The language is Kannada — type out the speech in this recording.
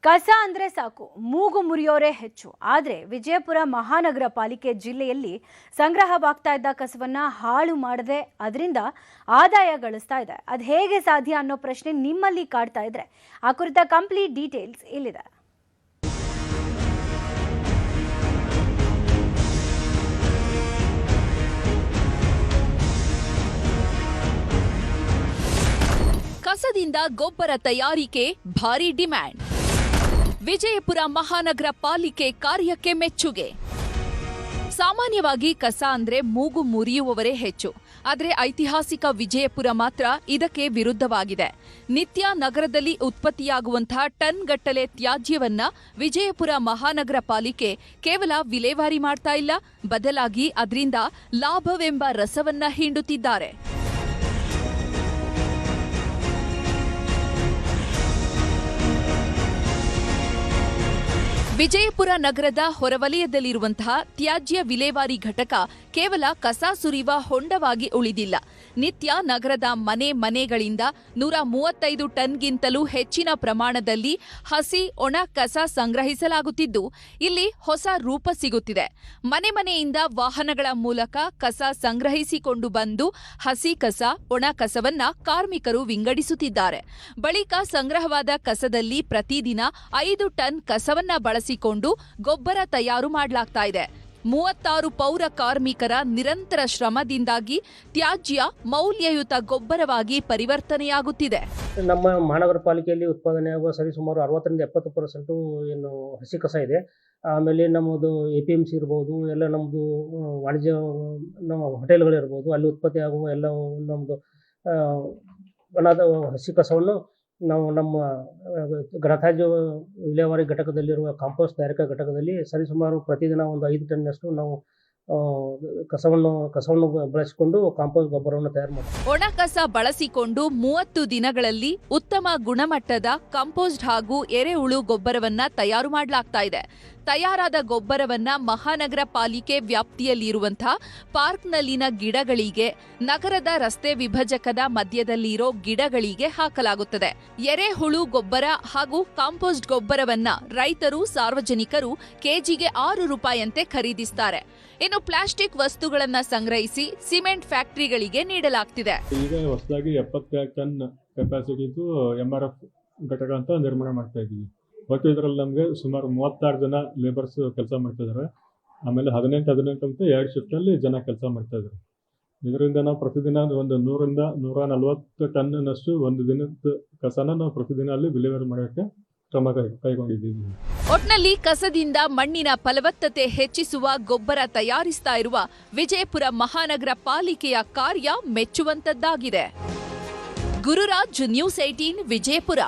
ಕಸ ಅಂದ್ರೆ ಸಾಕು ಮೂಗು ಮುರಿಯೋರೇ ಹೆಚ್ಚು. ಆದರೆ ವಿಜಯಪುರ ಮಹಾನಗರ ಪಾಲಿಕೆ ಜಿಲ್ಲೆಯಲ್ಲಿ ಸಂಗ್ರಹವಾಗ್ತಾ ಇದ್ದ ಕಸವನ್ನ ಹಾಳು ಮಾಡದೆ ಅದರಿಂದ ಆದಾಯ ಗಳಿಸ್ತಾ ಇದೆ. ಅದು ಹೇಗೆ ಸಾಧ್ಯ ಅನ್ನೋ ಪ್ರಶ್ನೆ ನಿಮ್ಮಲ್ಲಿ ಕಾಡ್ತಾ ಇದ್ರೆ ಆ ಕುರಿತ ಕಂಪ್ಲೀಟ್ ಡೀಟೇಲ್ಸ್ ಇಲ್ಲಿದೆ. ಕಸದಿಂದ ಗೊಬ್ಬರ ತಯಾರಿಕೆ ಭಾರಿ ಡಿಮ್ಯಾಂಡ್. ವಿಜಯಪುರ ಮಹಾನಗರ ಪಾಲಿಕೆ ಕಾರ್ಯಕ್ಕೆ ಮೆಚ್ಚುಗೆ. ಸಾಮಾನ್ಯವಾಗಿ ಕಸ ಅಂದ್ರೆ ಮೂಗು ಮುರಿಯುವವರೇ ಹೆಚ್ಚು. ಆದರೆ ಐತಿಹಾಸಿಕ ವಿಜಯಪುರ ಮಾತ್ರ ಇದಕ್ಕೆ ವಿರುದ್ಧವಾಗಿದೆ. ನಿತ್ಯ ನಗರದಲ್ಲಿ ಉತ್ಪತ್ತಿಯಾಗುವಂತಹ ಟನ್ಗಟ್ಟಲೆ ತ್ಯಾಜ್ಯವನ್ನ ವಿಜಯಪುರ ಮಹಾನಗರ ಪಾಲಿಕೆ ಕೇವಲ ವಿಲೇವಾರಿ ಮಾಡ್ತಾ ಇಲ್ಲ, ಬದಲಾಗಿ ಅದರಿಂದ ಲಾಭವೆಂಬ ರಸವನ್ನ ಹಿಂಡುತ್ತಿದ್ದಾರೆ. ವಿಜಯಪುರ ನಗರದ ಹೊರವಲಯದಲ್ಲಿರುವಂತಹ ತ್ಯಾಜ್ಯ ವಿಲೇವಾರಿ ಘಟಕ ಕೇವಲ ಕಸ ಸುರಿಯುವ ಹೊಂಡವಾಗಿ ಉಳಿದಿಲ್ಲ. ನಿತ್ಯ ನಗರದ ಮನೆಗಳಿಂದ 135 ಟನ್ಗಿಂತಲೂ ಹೆಚ್ಚಿನ ಪ್ರಮಾಣದಲ್ಲಿ ಹಸಿ ಒಣ ಕಸ ಸಂಗ್ರಹಿಸಲಾಗುತ್ತಿದ್ದು, ಇಲ್ಲಿ ಹೊಸ ರೂಪ ಸಿಗುತ್ತಿದೆ. ಮನೆಯಿಂದ ವಾಹನಗಳ ಮೂಲಕ ಕಸ ಸಂಗ್ರಹಿಸಿಕೊಂಡು ಬಂದು ಹಸಿ ಕಸ, ಒಣ ಕಸವನ್ನ ಕಾರ್ಮಿಕರು ವಿಂಗಡಿಸುತ್ತಿದ್ದಾರೆ. ಬಳಿಕ ಸಂಗ್ರಹವಾದ ಕಸದಲ್ಲಿ ಪ್ರತಿದಿನ 5 ಟನ್ ಕಸವನ್ನ ಬಳಸಿಕೊಂಡು ಗೊಬ್ಬರ ತಯಾರು ಮಾಡಲಾಗ್ತಾ ಇದೆ. 36 ಪೌರ ಕಾರ್ಮಿಕರ ನಿರಂತರ ಶ್ರಮದಿಂದಾಗಿ ತ್ಯಾಜ್ಯ ಮೌಲ್ಯಯುತ ಗೊಬ್ಬರವಾಗಿ ಪರಿವರ್ತನೆಯಾಗುತ್ತಿದೆ. ನಮ್ಮ ಮಹಾನಗರ ಪಾಲಿಕೆಯಲ್ಲಿ ಉತ್ಪಾದನೆಯಾಗುವ ಸರಿಸುಮಾರು 60-70% ಏನು ಹಸಿ ಕಸ ಇದೆ. ಆಮೇಲೆ ನಮ್ಮದು APMC ಇರ್ಬೋದು, ಎಲ್ಲ ನಮ್ಮದು ವಾಣಿಜ್ಯ ನಮ್ಮ ಹೋಟೆಲ್ಗಳಿರ್ಬೋದು, ಅಲ್ಲಿ ಉತ್ಪತ್ತಿಯಾಗುವ ಎಲ್ಲ ನಮ್ಮದು ಒಣದ ಹಸಿ ಕಸವನ್ನು ನಾವು ನಮ್ಮ ಘನತ್ಯಾಜ್ಯ ವಿಲೇವಾರಿ ಘಟಕದಲ್ಲಿರುವ ಕಾಂಪೋಸ್ಟ್ ತಯಾರಿಕಾ ಘಟಕದಲ್ಲಿ ಸರಿಸುಮಾರು ಪ್ರತಿದಿನ ಒಂದು 5 ಟನ್ನಷ್ಟು ನಾವು ಕಸವನ್ನು ಬಳಸಿಕೊಂಡು ಕಾಂಪೋಸ್ಟ್ ಗೊಬ್ಬರವನ್ನು ತಯಾರು ಮಾಡ್ತೀವಿ. ಒಣ ಕಸ ಬಳಸಿಕೊಂಡು 30 ದಿನಗಳಲ್ಲಿ ಉತ್ತಮ ಗುಣಮಟ್ಟದ ಕಾಂಪೋಸ್ಟ್ ಹಾಗೂ ಎರೆಹುಳು ಗೊಬ್ಬರವನ್ನ ತಯಾರು ಮಾಡಲಾಗ್ತಾ ಇದೆ. ತಯಾರಾದ ಗೊಬ್ಬರವನ್ನ ಮಹಾನಗರ ಪಾಲಿಕೆ ವ್ಯಾಪ್ತಿಯಲ್ಲಿರುವಂತಹ ಪಾರ್ಕ್ನಲ್ಲಿನ ಗಿಡಗಳಿಗೆ, ನಗರದ ರಸ್ತೆ ವಿಭಜಕದ ಮಧ್ಯದಲ್ಲಿರೋ ಗಿಡಗಳಿಗೆ ಹಾಕಲಾಗುತ್ತದೆ. ಎರೆಹುಳು ಗೊಬ್ಬರ ಹಾಗೂ ಕಾಂಪೋಸ್ಟ್ ಗೊಬ್ಬರವನ್ನ ರೈತರು, ಸಾರ್ವಜನಿಕರು ಕೆಜಿಗೆ 6 ರೂಪಾಯಿಯಂತೆ ಖರೀದಿಸುತ್ತಾರೆ. ಇನ್ನು ಪ್ಲಾಸ್ಟಿಕ್ ವಸ್ತುಗಳನ್ನ ಸಂಗ್ರಹಿಸಿ ಸಿಮೆಂಟ್ ಫ್ಯಾಕ್ಟರಿಗಳಿಗೆ ನೀಡಲಾಗ್ತಿದೆ. ಈಗ ಹೊಸದಾಗಿ 70 ಟನ್ ಕೆಪಾಸಿಟಿದು MRF ಘಟಕ ಅಂತ ನಿರ್ಮಾಣ ಮಾಡ್ತಾ ಇದ್ದೀವಿ. ಒಟ್ಟು ಇದರಲ್ಲಿ ನಮಗೆ ಸುಮಾರು 36 ಜನ ಲೇಬರ್ಸ್ ಕೆಲಸ ಮಾಡ್ತಾ ಇದ್ದಾರೆ. ಆಮೇಲೆ 18 ಅಂತ 2 ಶಿಫ್ಟಲ್ಲಿ ಜನ ಕೆಲಸ ಮಾಡ್ತಾ ಇದ್ದಾರೆ. ಇದರಿಂದ ನಾವು ಪ್ರತಿದಿನ ಒಂದು 100ರಿಂದ 140 ಟನ್ನಷ್ಟು ಒಂದು ದಿನದ ಕಸನ ನಾವು ಪ್ರತಿದಿನ ಅಲ್ಲಿ ವಿಲೇವಾರಿ ಮಾಡೋಕ್ಕೆ ಕ್ರಮ ಕೈಗೊಂಡಿದ್ದೀವಿ. ಒಟ್ನಲ್ಲಿ ಕಸದಿಂದ ಮಣ್ಣಿನ ಫಲವತ್ತತೆ ಹೆಚ್ಚಿಸುವ ಗೊಬ್ಬರ ತಯಾರಿಸ್ತಾ ಇರುವ ವಿಜಯಪುರ ಮಹಾನಗರ ಪಾಲಿಕೆಯ ಕಾರ್ಯ ಮೆಚ್ಚುವಂತದ್ದಾಗಿದೆ. ಗುರುರಾಜ್, ನ್ಯೂಸ್ 18 ವಿಜಯಪುರ.